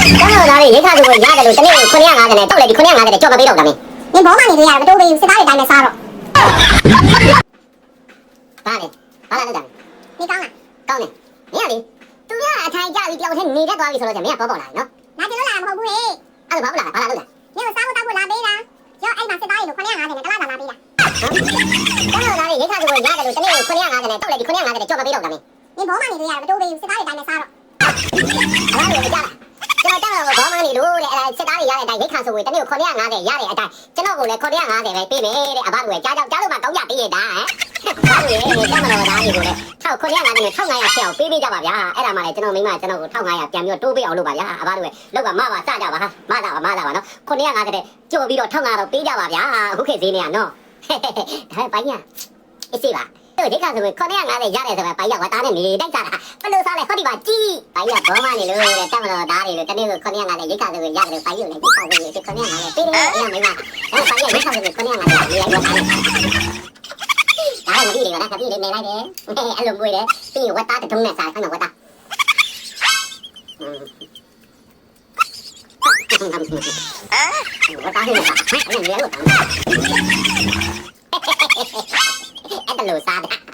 ကျွန်တော်သားလေးရိတ်ခါဆိုကိုရတယ်လို့တနေ့950နဲ့တောက်လိုက်ဒီ950နဲ့ကြောက်မပေးတော့တာမင်းနင်ဘောမနေသေးရမတိုးပေးဘူးစစ်သားတွေတိုင်းနဲ့စားတော့ဘာလဲဘာလာလို့တာနေကောင်းလားကောင်းတယ်မင်းကလေသူကအထိုင်ကြပြီးတယောက်ချင်းနေတတ်သွားပြီဆိုတော့ကျမင်းကပေါ်ပေါ်လာနော်ငါကျွန်တော်လာမဟုတ်ဘူးဟေ့အဲ့ဒါဘာလို့လာဘာလာလို့တာမင်းကစားဖို့တောက်ဖို့လာပေးတာရောအဲ့မှာစစ်သားတွေလို့950နဲ့တလားလာပေးတာကျွန်တော်သားလေးရိတ်ခါဆိုကိုရတယ်လို့တနေ့950နဲ့တောက်လိုက်ဒီ950နဲ့ကြောက်မပေးတော့တာမင်းနင်ဘောမနေသေးရမတိုးပေးဘူးစစ်သားတွေတိုင်းနဲ့စားတော့ဘာလို့လဲကြားလားကျွန်တော်တောက်တော့ဘောမနေလို့တဲ့အဲ့ဒါစစ်သားတွေရတဲ့အတိုင်းရိတ်ခါဆိုကိုတနေ့950ရတဲ့အတိုင်းကျွန်တော်ကိုလည်း950ပဲပေးမယ်တဲ့အဘတို့ကကြားလို့မှတောင်းကြပေးရတာဟဲ့ဘာလို့လဲတမတော်သားတွေကိုလည်းထောက်950နဲ့1500ချက်အောင်ပေးကြပါဗျာအဲ့ဒါမှလည်းကျွန်တော်မိမကျွန်တော်ကို1500ပြန်ပြီးတိုးပေးအောင်လုပ်ပါဗျာအဘတို့ကလောက်ကမပါစကြပါဟာမတာပါနော်950တဲ့ကြော်ပြီးတော့1500တော့ပေးကြပါဗျာအခုခေတ်ဈေးနေရနော်ဒါပဲပိုင်းညာအစ်စီပါဒီခါဆိုရင်950ရတယ်ဆိုတော့ပိုင်းရဝတာနဲ့နေတိုက်စားတာဘယ်လိုစားလဲဟောဒီပါကြည့်ပိုင်းရဘောမနေလို့တဲ့တမတော်သားတွေလို့တနေ့ဆို950ရိတ်ခါဆိုရင်ရတယ်လို့ပိုင်းယူနေဒီခါဆိုရင်950ပေးတယ်အဲ့မိမအဲ့ပိုင်းရရိတ်ခါဆိုရင်950ရေးလိုက်တော့ဒါလည်းမပြီးတယ်နော်ခပြီးနေလိုက်တယ်အဲ့လိုမွေးတယ်ပြီးဝတ်သားတုံးနဲ့စားခိုင်းတော့ဝတ်သားဝတ်သားဟိုမှာအဲ့လိုမျိုးဝတ်သားအဲ့ဒါလို့စားတာ